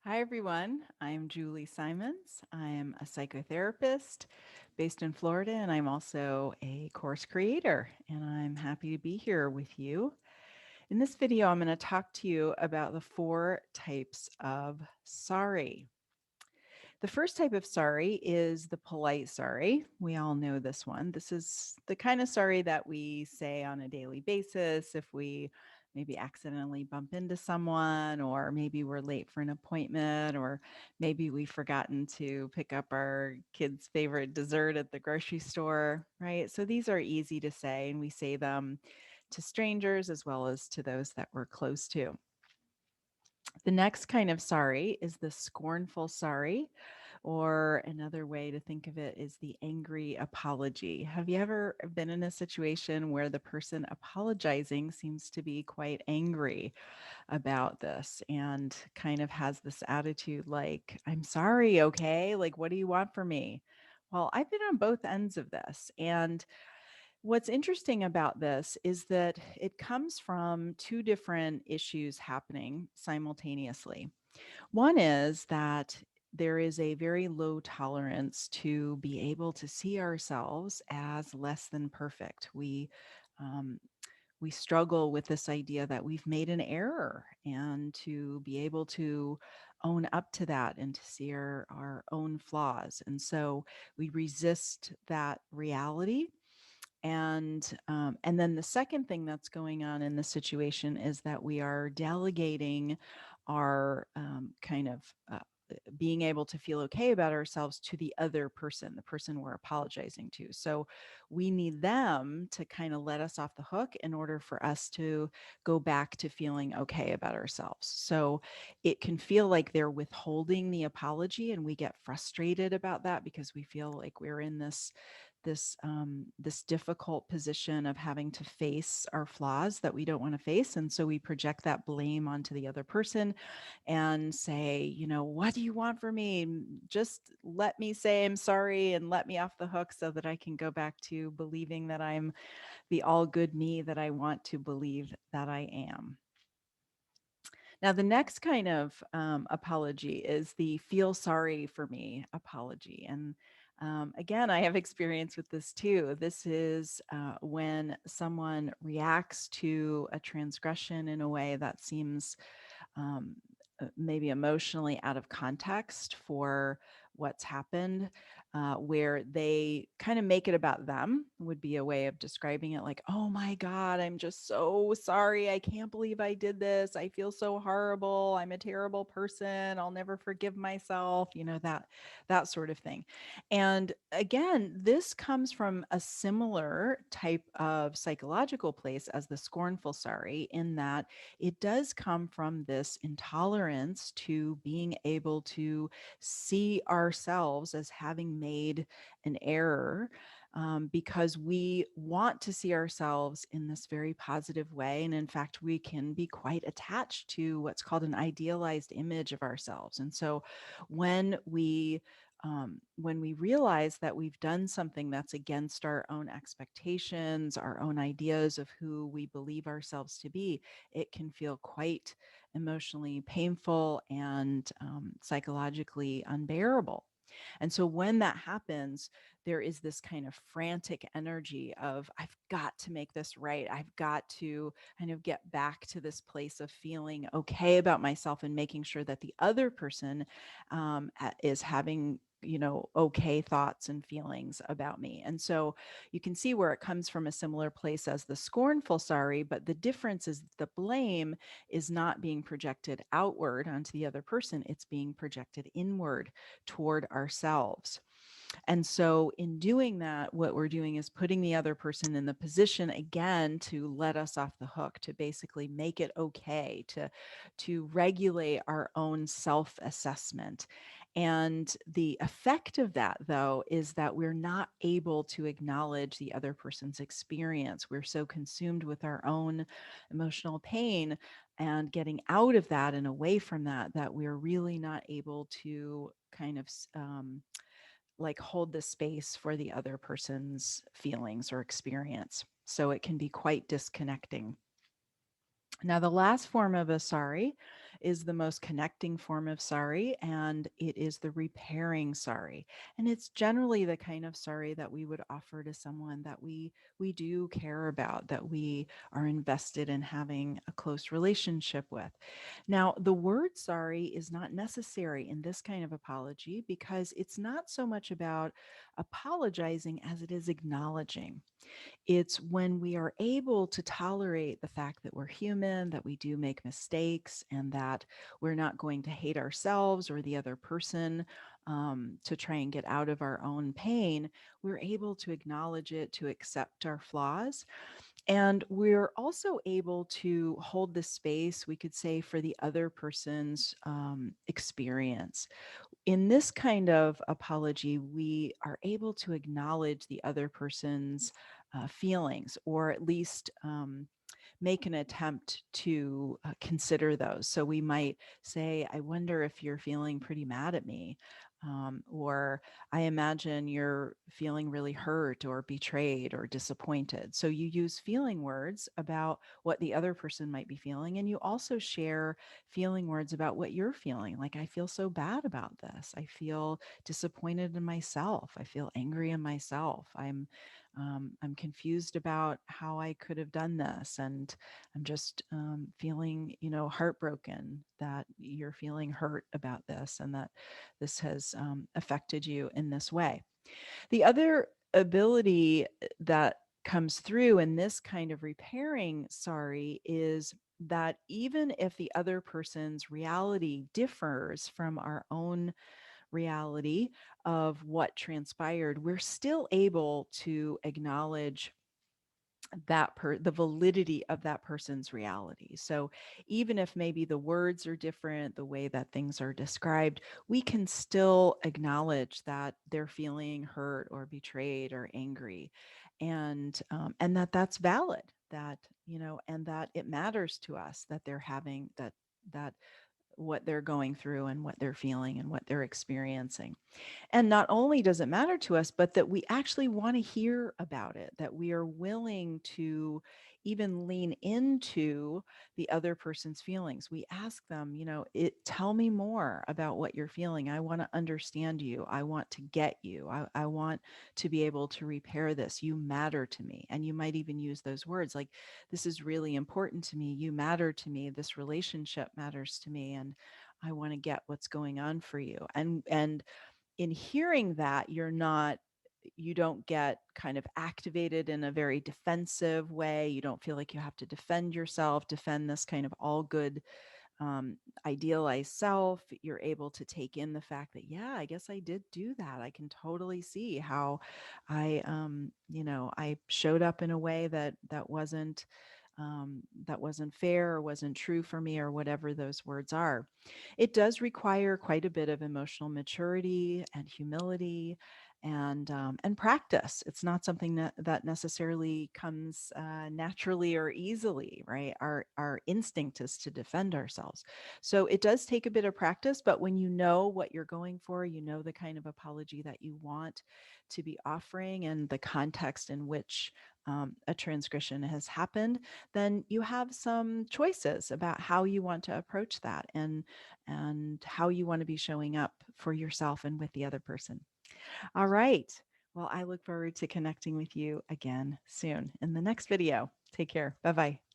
Hi, everyone. I'm Julie Simons. I'm a psychotherapist based in Florida, and I'm also a course creator, and I'm happy to be here with you. In this video, I'm going to talk to you about the 4 types of sorry. The first type of sorry is the polite sorry. We all know this one. This is the kind of sorry that we say on a daily basis if we maybe accidentally bump into someone, or maybe we're late for an appointment, or maybe we've forgotten to pick up our kid's favorite dessert at the grocery store, right? So these are easy to say, and we say them to strangers as well as to those that we're close to. The next kind of sorry is the scornful sorry, or another way to think of it is the angry apology. Have you ever been in a situation where the person apologizing seems to be quite angry about this and kind of has this attitude like, I'm sorry, okay? Like, what do you want from me? Well, I've been on both ends of this. And what's interesting about this is that it comes from two different issues happening simultaneously. One is that there is a very low tolerance to be able to see ourselves as less than perfect. Um, we struggle with this idea that we've made an error, and to be able to own up to that and to see our own flaws. And so we resist that reality, and then the second thing that's going on in this situation is that we are delegating our kind of being able to feel okay about ourselves to the other person, the person we're apologizing to. So we need them to kind of let us off the hook in order for us to go back to feeling okay about ourselves. So it can feel like they're withholding the apology, and we get frustrated about that because we feel like we're in this difficult position of having to face our flaws that we don't want to face, and so we project that blame onto the other person and say, what do you want from me? Just let me say I'm sorry and let me off the hook so that I can go back to believing that I'm the all good me that I want to believe that I am. Now, the next kind of apology is the feel sorry for me apology. And again, I have experience with this too. This is when someone reacts to a transgression in a way that seems um, maybe emotionally out of context for what's happened, where they kind of make it about them, would be a way of describing it, like, oh my God, I'm just so sorry. I can't believe I did this. I feel so horrible. I'm a terrible person. I'll never forgive myself, that sort of thing. And again, this comes from a similar type of psychological place as the scornful sorry, in that it does come from this intolerance to being able to see ourselves as having made an error, because we want to see ourselves in this very positive way. And in fact, we can be quite attached to what's called an idealized image of ourselves. And so when we realize that we've done something that's against our own expectations, our own ideas of who we believe ourselves to be, it can feel quite emotionally painful and psychologically unbearable. And so when that happens, there is this kind of frantic energy of, I've got to make this right. I've got to kind of get back to this place of feeling okay about myself and making sure that the other person is having okay thoughts and feelings about me. And so you can see where it comes from a similar place as the scornful sorry, but the difference is the blame is not being projected outward onto the other person, it's being projected inward toward ourselves. And so in doing that, what we're doing is putting the other person in the position again to let us off the hook, to basically make it okay, to regulate our own self-assessment. And the effect of that, though, is that we're not able to acknowledge the other person's experience. We're so consumed with our own emotional pain and getting out of that and away from that, that we're really not able to kind of like hold the space for the other person's feelings or experience. So it can be quite disconnecting. Now, the last form of a sorry is the most connecting form of sorry, and it is the repairing sorry. And it's generally the kind of sorry that we would offer to someone that we do care about, that we are invested in having a close relationship with. Now, the word sorry is not necessary in this kind of apology because it's not so much about apologizing as it is acknowledging. It's when we are able to tolerate the fact that we're human, that we do make mistakes, and that we're not going to hate ourselves or the other person to try and get out of our own pain. We're able to acknowledge it, to accept our flaws. And we're also able to hold the space, we could say, for the other person's experience. In this kind of apology, we are able to acknowledge the other person's feelings, or at least make an attempt to consider those. So we might say, I wonder if you're feeling pretty mad at me. Or I imagine you're feeling really hurt or betrayed or disappointed. So you use feeling words about what the other person might be feeling. And you also share feeling words about what you're feeling. Like, I feel so bad about this. I feel disappointed in myself. I feel angry in myself. I'm confused about how I could have done this, and I'm just feeling, heartbroken that you're feeling hurt about this, and that this has affected you in this way. The other ability that comes through in this kind of repairing sorry is that even if the other person's reality differs from our own reality of what transpired, we're still able to acknowledge the validity of that person's reality. So even if maybe the words are different, the way that things are described, we can still acknowledge that they're feeling hurt or betrayed or angry, and that that's valid. That, and that it matters to us that they're having that what they're going through and what they're feeling and what they're experiencing. And not only does it matter to us, but that we actually want to hear about it, that we are willing to even lean into the other person's feelings. We ask them, tell me more about what you're feeling. I want to understand you. I want to get you. I want to be able to repair this. You matter to me. And you might even use those words like, this is really important to me. You matter to me. This relationship matters to me. And I want to get what's going on for you. And in hearing that, you don't get kind of activated in a very defensive way. You don't feel like you have to defend yourself, defend this kind of all good um, idealized self. You're able to take in the fact that, yeah, I guess I did do that. I can totally see how I showed up in a way that wasn't fair or wasn't true for me, or whatever those words are. It does require quite a bit of emotional maturity and humility and practice. It's not something that necessarily comes naturally or easily, right? Our instinct is to defend ourselves, so it does take a bit of practice. But when you know what you're going for, you know the kind of apology that you want to be offering and the context in which a transgression has happened, then you have some choices about how you want to approach that, and how you want to be showing up for yourself and with the other person. All right. Well, I look forward to connecting with you again soon in the next video. Take care. Bye bye.